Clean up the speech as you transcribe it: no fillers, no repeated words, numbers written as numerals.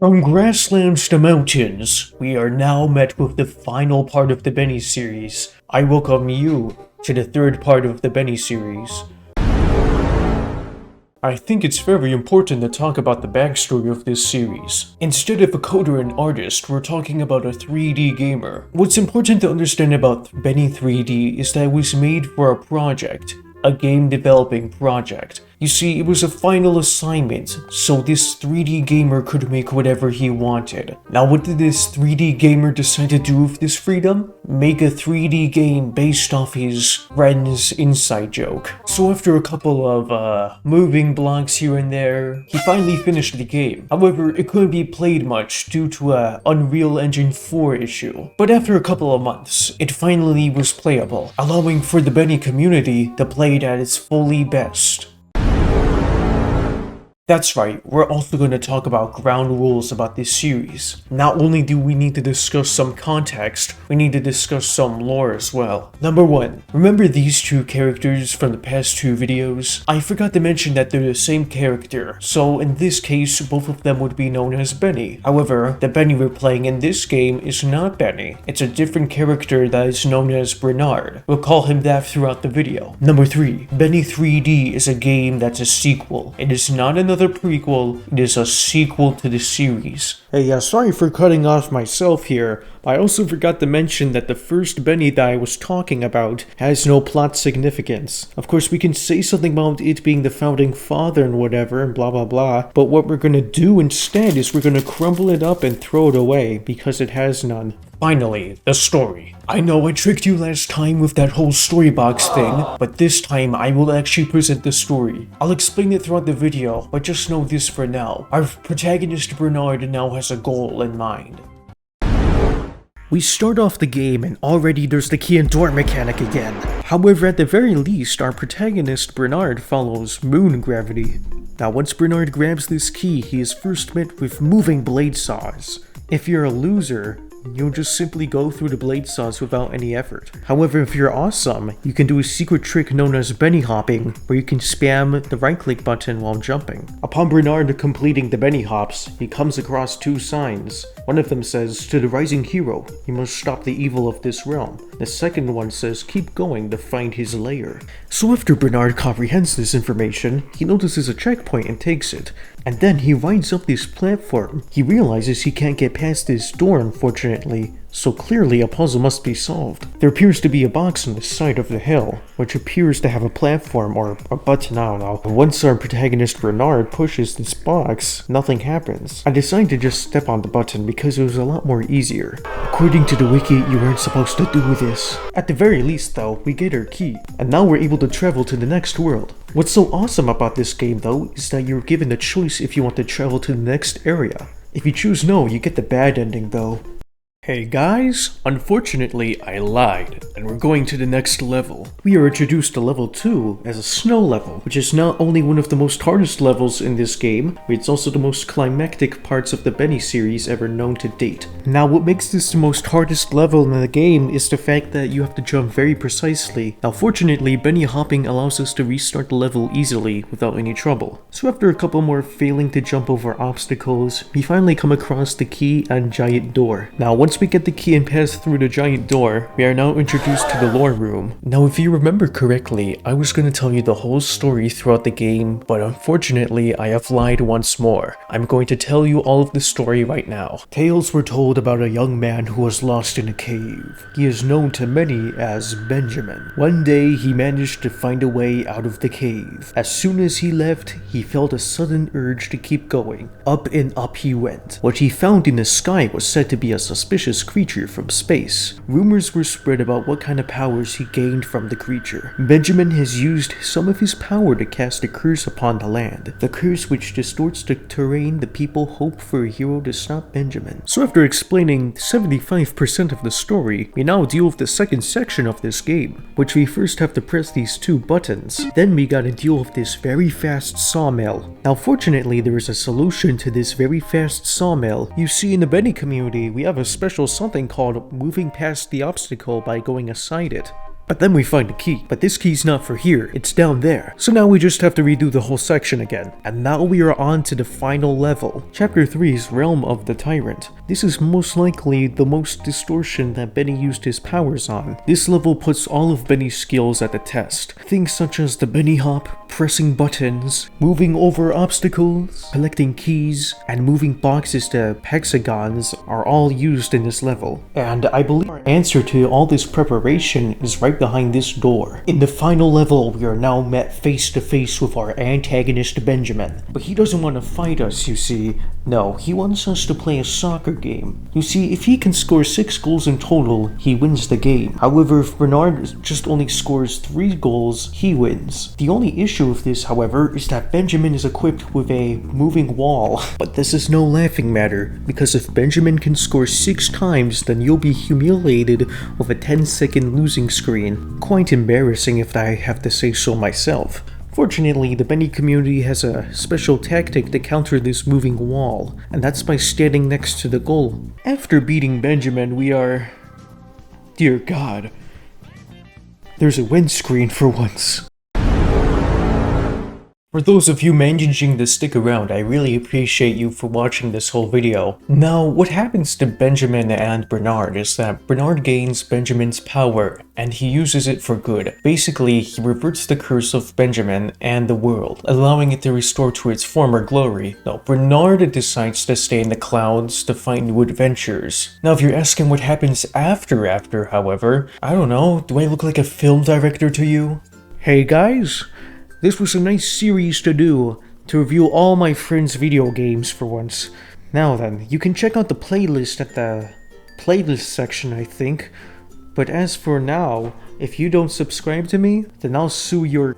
From grasslands to mountains, we are now met with the final part of the Benny series. I welcome you to the third part of the Benny series. I think it's very important to talk about the backstory of this series. Instead of a coder and artist, we're talking about a 3D gamer. What's important to understand about Benny 3D is that it was made for a project, a game developing project. You see, it was a final assignment, so this 3D gamer could make whatever he wanted. Now, what did this 3D gamer decide to do with this freedom? Make a 3D game based off his friend's inside joke. So after a couple of moving blocks here and there, he finally finished the game. However, it couldn't be played much due to a Unreal Engine 4 issue. But after a couple of months, it finally was playable, allowing for the Benny community to play it at its fully best. That's right, we're also going to talk about ground rules about this series. Not only do we need to discuss some context, we need to discuss some lore as well. Number 1, remember these two characters from the past two videos? I forgot to mention that they're the same character, so in this case, both of them would be known as Benny. However, the Benny we're playing in this game is not Benny. It's a different character that is known as Bernard. We'll call him that throughout the video. Number 3, Benny 3D is a game that's a sequel. It is not another prequel, it is a sequel to the series. Hey, sorry for cutting off myself here, but I also forgot to mention that the first Benny that I was talking about has no plot significance. Of course, we can say something about it being the founding father and whatever, and blah blah blah, but what we're gonna do instead is we're gonna crumble it up and throw it away, because it has none. Finally, the story. I know I tricked you last time with that whole story box thing, but this time I will actually present the story. I'll explain it throughout the video, but just know this for now. Our protagonist Bernard now has a goal in mind. We start off the game and already there's the key and door mechanic again. However, at the very least, our protagonist Bernard follows moon gravity. Now once Bernard grabs this key, he is first met with moving blade saws. If you're a loser, you'll just simply go through the blade saws without any effort. However, if you're awesome, you can do a secret trick known as Benny hopping, where you can spam the right click button while jumping. Upon Bernard completing the Benny hops, he comes across two signs. One of them says, "To the rising hero, you must stop the evil of this realm." The second one says, "Keep going to find his lair." So after Bernard comprehends this information, he notices a checkpoint and takes it. And then he rides up this platform. He realizes he can't get past this door, unfortunately, so clearly a puzzle must be solved. There appears to be a box on the side of the hill, which appears to have a platform or a button, I don't know. Once our protagonist Bernard pushes this box, nothing happens. I decided to just step on the button because it was a lot more easier. According to the wiki, you weren't supposed to do this. At the very least though, we get our key, and now we're able to travel to the next world. What's so awesome about this game though, is that you're given the choice if you want to travel to the next area. If you choose no, you get the bad ending though. Hey guys, unfortunately I lied, and we're going to the next level. We are introduced to level 2 as a snow level, which is not only one of the most hardest levels in this game, but it's also the most climactic parts of the Benny series ever known to date. Now what makes this the most hardest level in the game is the fact that you have to jump very precisely. Now fortunately, Benny hopping allows us to restart the level easily without any trouble. So after a couple more failing to jump over obstacles, we finally come across the key and giant door. Now once we get the key and pass through the giant door, we are now introduced to the lore room. Now if you remember correctly, I was going to tell you the whole story throughout the game, but unfortunately I have lied once more. I'm going to tell you all of the story right now. Tales were told about a young man who was lost in a cave. He is known to many as Benjamin. One day he managed to find a way out of the cave. As soon as he left, he felt a sudden urge to keep going. Up and up he went. What he found in the sky was said to be a suspicious creature from space. Rumors were spread about what kind of powers he gained from the creature. Benjamin has used some of his power to cast a curse upon the land. The curse which distorts the terrain the people hope for a hero to stop Benjamin. So after explaining 75% of the story, we now deal with the second section of this game, which we first have to press these two buttons. Then we gotta deal with this very fast sawmill. Now fortunately there is a solution to this very fast sawmill. You see, in the Benny community we have a special something called moving past the obstacle by going aside it. But then we find a key. But this key's not for here, it's down there. So now we just have to redo the whole section again. And now we are on to the final level. Chapter 3's Realm of the Tyrant. This is most likely the most distortion that Benny used his powers on. This level puts all of Benny's skills at the test. Things such as the Benny hop, pressing buttons, moving over obstacles, collecting keys, and moving boxes to hexagons are all used in this level. And I believe our answer to all this preparation is right behind this door. In the final level, we are now met face to face with our antagonist Benjamin. But he doesn't want to fight us, you see. No, he wants us to play a soccer game. You see, if he can score 6 goals in total, he wins the game. However, if Bernard just only scores 3 goals, he wins. The only issue with this, however, is that Benjamin is equipped with a moving wall. But this is no laughing matter, because if Benjamin can score 6 times, then you'll be humiliated with a 10-second losing screen. Quite embarrassing if I have to say so myself. Fortunately, the Benny community has a special tactic to counter this moving wall, and that's by standing next to the goal. After beating Benjamin, we are... Dear God. There's a windscreen for once. For those of you managing to stick around, I really appreciate you for watching this whole video. Now, what happens to Benjamin and Bernard is that Bernard gains Benjamin's power, and he uses it for good. Basically, he reverts the curse of Benjamin and the world, allowing it to restore to its former glory. Now, Bernard decides to stay in the clouds to find new adventures. Now, if you're asking what happens after, however, I don't know, do I look like a film director to you? Hey guys! This was a nice series to do, to review all my friends' video games for once. Now then, you can check out the playlist at the playlist section, I think. But as for now, if you don't subscribe to me, then I'll sue your